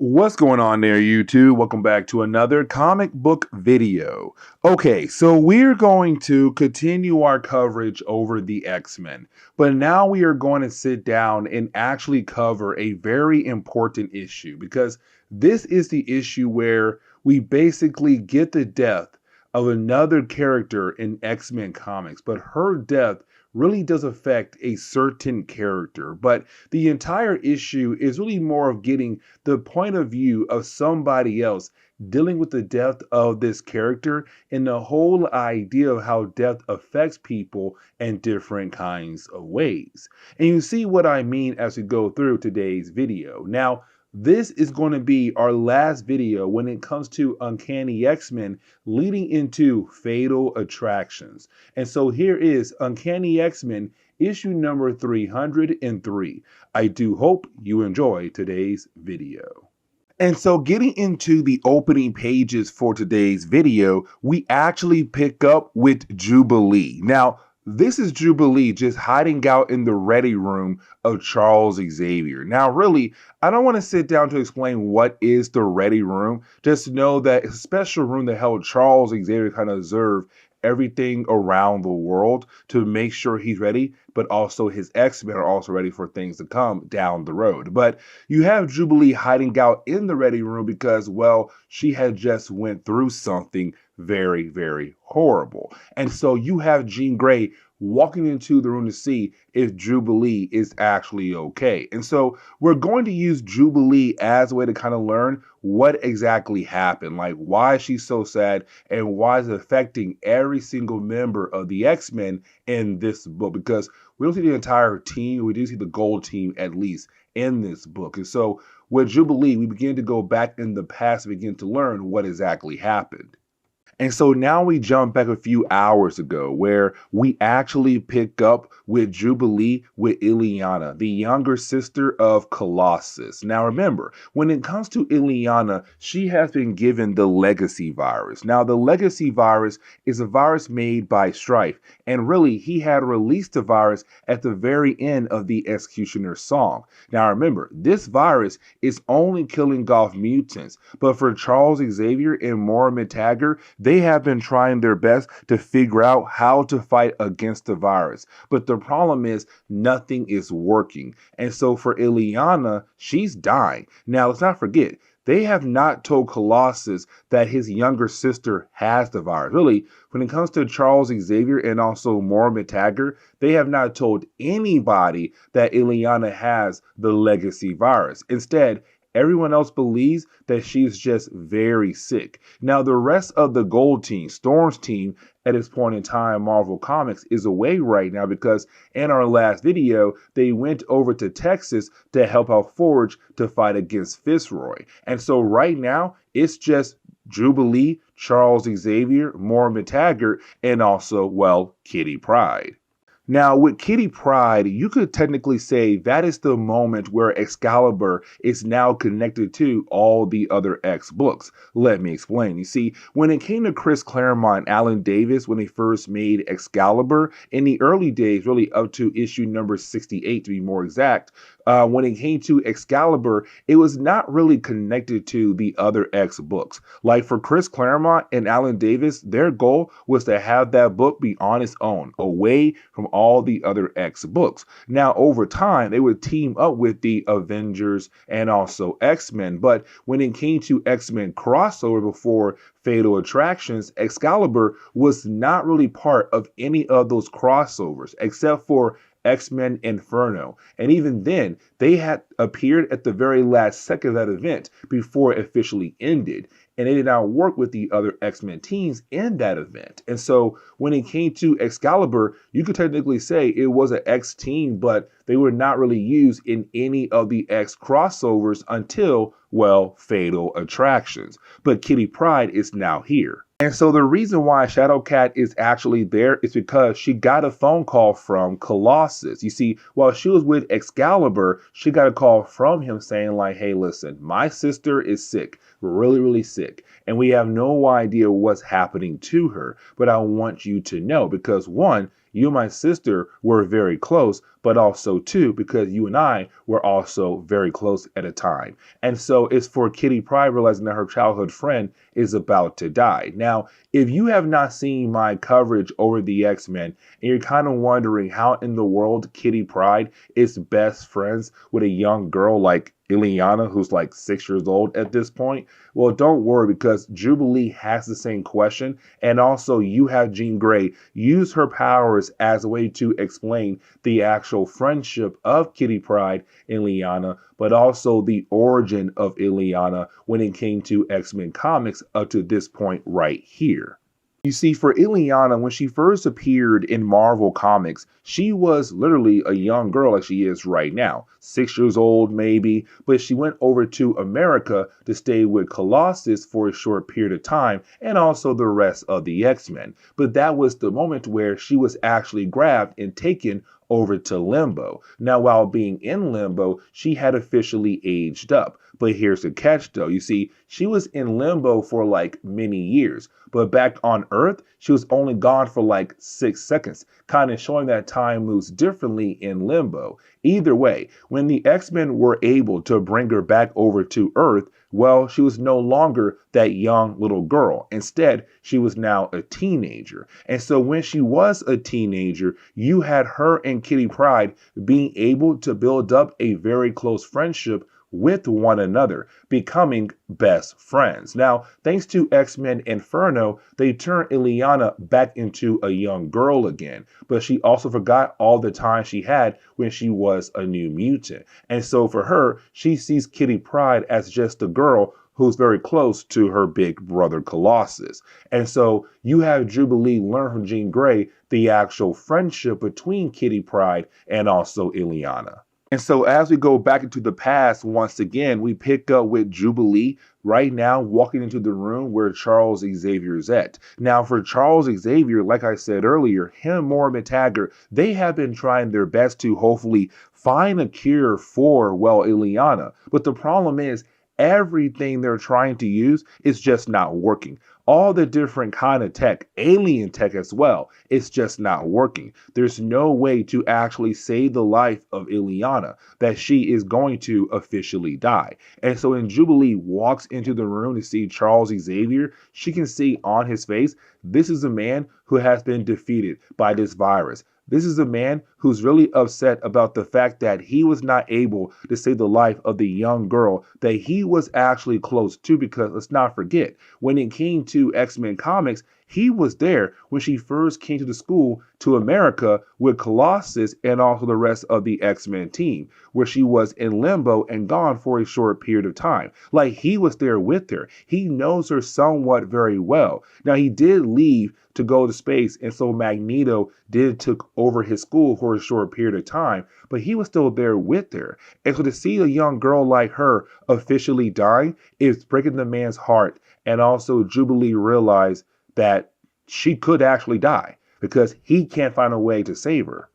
What's going on there, YouTube? Welcome back to another comic book video. Okay, so we're going to continue our coverage over the X-Men, but now we are going to sit down and actually cover a very important issue because this is the issue where we basically get the death of another character in X-Men comics, but her death really does affect a certain character. But the entire issue is really more of getting the point of view of somebody else dealing with the death of this character and the whole idea of how death affects people in different kinds of ways. And you see what I mean as we go through today's video. Now, this is going to be our last video when it comes to Uncanny X-Men leading into Fatal Attractions. And so here is Uncanny X-Men issue number 303. I do hope you enjoy today's video. And so getting into the opening pages for today's video, we actually pick up with Jubilee. Now, this is Jubilee just hiding out in the ready room of Charles Xavier. Now, really, I don't want to sit down to explain what is the ready room. Just know that it's a special room that held Charles Xavier kind of observe everything around the world to make sure he's ready, but also his X-Men are also ready for things to come down the road. But you have Jubilee hiding out in the ready room because, well, she had just went through something very, very horrible. And so you have Jean Grey walking into the room to see if Jubilee is actually okay. And so we're going to use Jubilee as a way to kind of learn what exactly happened, like why she's so sad and why it's affecting every single member of the X-Men in this book, because we don't see the entire team. We do see the gold team at least in this book. And so with Jubilee, we begin to go back in the past, begin to learn what exactly happened. And so now we jump back a few hours ago where we actually pick up with Jubilee with Illyana, the younger sister of Colossus. Now remember, when it comes to Illyana, she has been given the legacy virus. Now the legacy virus is a virus made by Strife, and really he had released the virus at the very end of the Executioner's song. Now remember, this virus is only killing off mutants, but for Charles Xavier and Moira Taggart, they have been trying their best to figure out how to fight against the virus. But the problem is nothing is working. And so for Illyana, she's dying. Now, let's not forget, they have not told Colossus that his younger sister has the virus. Really, when it comes to Charles Xavier and also Moira Taggart, they have not told anybody that Illyana has the legacy virus. Instead, everyone else believes that she's just very sick. Now, the rest of the gold team, Storm's team, at this point in time, Marvel Comics, is away right now because in our last video, they went over to Texas to help out Forge to fight against Fitzroy. And so right now, it's just Jubilee, Charles Xavier, Moira Taggart, and also, well, Kitty Pryde. Now, with Kitty Pryde, you could technically say that is the moment where Excalibur is now connected to all the other X books. Let me explain. You see, when it came to Chris Claremont and Alan Davis, when they first made Excalibur, in the early days, really up to issue number 68 to be more exact, when it came to Excalibur, it was not really connected to the other X books. Like for Chris Claremont and Alan Davis, their goal was to have that book be on its own, away from all the other X books. Now, over time, they would team up with the Avengers and also X-Men. But when it came to X-Men crossover before Fatal Attractions, Excalibur was not really part of any of those crossovers, except for X-Men Inferno. And even then, they had appeared at the very last second of that event before it officially ended. And they did not work with the other X-Men teams in that event. And so when it came to Excalibur, you could technically say it was an X team, but they were not really used in any of the X crossovers until, well, Fatal Attractions. But Kitty Pryde is now here. And so the reason why Shadowcat is actually there is because she got a phone call from Colossus. You see, while she was with Excalibur, she got a call from him saying like, hey, listen, my sister is sick, really, really sick. And we have no idea what's happening to her. But I want you to know because one, you and my sister were very close, but also too, because you and I were also very close at a time. And so it's for Kitty Pryde realizing that her childhood friend is about to die. Now, if you have not seen my coverage over the X-Men and you're kind of wondering how in the world Kitty Pryde is best friends with a young girl like Illyana, who's like 6 years old at this point, well, don't worry, because Jubilee has the same question. And also, you have Jean Grey use her powers as a way to explain the actual friendship of Kitty Pryde and Illyana, but also the origin of Illyana when it came to X-Men comics up to this point right here. You see, for Illyana, when she first appeared in Marvel Comics, she was literally a young girl like she is right now. 6 years old, maybe, but she went over to America to stay with Colossus for a short period of time and also the rest of the X-Men. But that was the moment where she was actually grabbed and taken over to Limbo. Now, while being in Limbo, she had officially aged up. But here's the catch though. You see, she was in Limbo for like many years, but back on Earth, she was only gone for like 6 seconds, kind of showing that time moves differently in Limbo. Either way, when the X-Men were able to bring her back over to Earth, well, she was no longer that young little girl. Instead, she was now a teenager. And so when she was a teenager, you had her and Kitty Pryde being able to build up a very close friendship with one another, becoming best friends. Now, thanks to X-Men Inferno, they turned Illyana back into a young girl again, but she also forgot all the time she had when she was a new mutant. And so for her, she sees Kitty Pryde as just a girl who's very close to her big brother Colossus. And so you have Jubilee learn from Jean Grey the actual friendship between Kitty Pryde and also Illyana. And so as we go back into the past, once again, we pick up with Jubilee right now walking into the room where Charles Xavier's at. Now, for Charles Xavier, like I said earlier, him, Moore, and Taggart, they have been trying their best to hopefully find a cure for, well, Illyana. But the problem is, everything they're trying to use is just not working. All the different kind of tech, alien tech as well, it's just not working. There's no way to actually save the life of Illyana, that she is going to officially die. And so when Jubilee walks into the room to see Charles Xavier, she can see on his face, this is a man who has been defeated by this virus. This is a man who's really upset about the fact that he was not able to save the life of the young girl that he was actually close to, because let's not forget, when it came to X-Men comics, he was there when she first came to the school to America with Colossus and also the rest of the X-Men team, where she was in limbo and gone for a short period of time. Like, he was there with her. He knows her somewhat very well. Now, he did leave to go to space, and so Magneto did took over his school for a short period of time, but he was still there with her. And so to see a young girl like her officially dying is breaking the man's heart. And also Jubilee realized that she could actually die because he can't find a way to save her.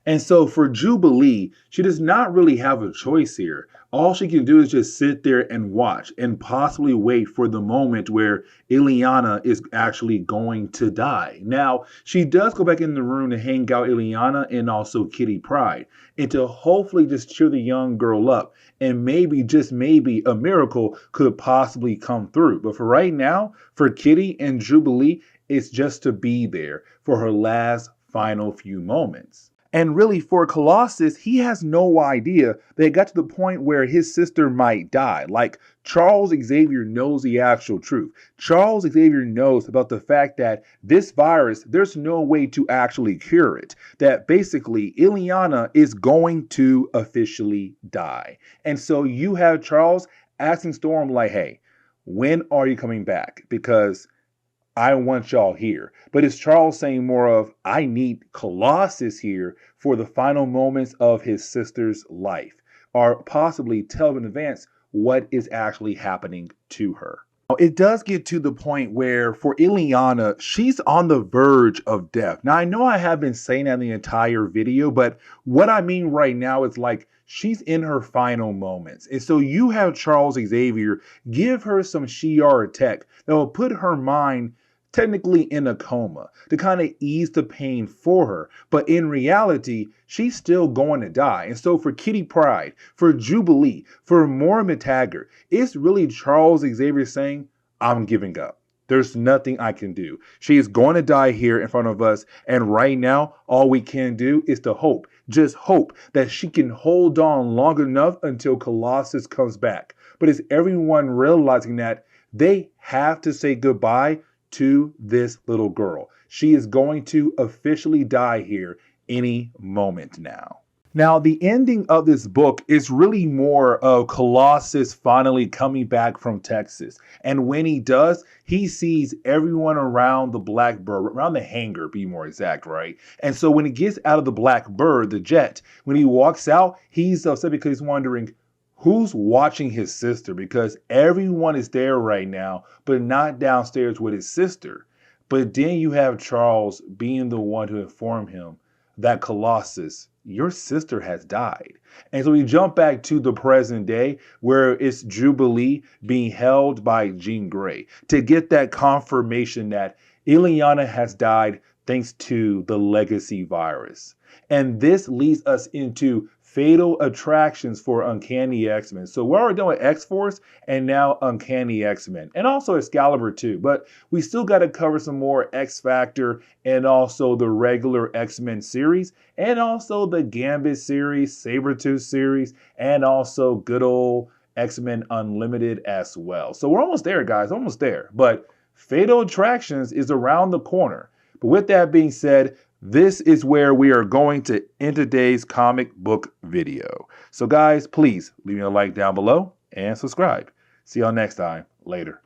And so for Jubilee, she does not really have a choice here. All she can do is just sit there and watch and possibly wait for the moment where Illyana is actually going to die. Now, she does go back in the room to hang out Illyana and also Kitty Pryde, and to hopefully just cheer the young girl up. And maybe, just maybe, a miracle could possibly come through. But for right now, for Kitty and Jubilee, it's just to be there for her last final few moments. And really, for Colossus, he has no idea that it got to the point where his sister might die. Like, Charles Xavier knows the actual truth. Charles Xavier knows about the fact that this virus, there's no way to actually cure it. That basically, Illyana is going to officially die. And so you have Charles asking Storm, like, hey, when are you coming back? Because I want y'all here. But it's Charles saying more of, I need Colossus here for the final moments of his sister's life, or possibly tell in advance what is actually happening to her. It does get to the point where for Illyana, she's on the verge of death. Now, I know I have been saying that in the entire video, but what I mean right now is like she's in her final moments. And so you have Charles Xavier give her some Shi'ar tech that will put her mind technically in a coma to kind of ease the pain for her. But in reality, she's still going to die. And so for Kitty Pryde, for Jubilee, for Moira McTaggart, it's really Charles Xavier saying, I'm giving up. There's nothing I can do. She is going to die here in front of us. And right now, all we can do is to hope, just hope that she can hold on long enough until Colossus comes back. But is everyone realizing that they have to say goodbye to this little girl? She is going to officially die here any moment now. Now, the ending of this book is really more of Colossus finally coming back from Texas. And when he does, he sees everyone around the Blackbird, around the hangar, be more exact, right? And so when he gets out of the Blackbird, the jet, when he walks out, he's upset because he's wondering, who's watching his sister? Because everyone is there right now, but not downstairs with his sister. But then you have Charles being the one to inform him that Colossus, your sister has died. And so we jump back to the present day where it's Jubilee being held by Jean Grey to get that confirmation that Illyana has died thanks to the legacy virus. And this leads us into fatal attractions for Uncanny X-Men. So we're already done with X-Force and now Uncanny X-Men and also Excalibur too. But we still got to cover some more X-Factor and also the regular X-Men series and also the Gambit series, Sabretooth series, and also good old X-Men Unlimited as well. So we're almost there, guys, almost there. But Fatal Attractions is around the corner. But with that being said, this is where we are going to end today's comic book video. So guys, please leave me a like down below and subscribe. See y'all next time. Later.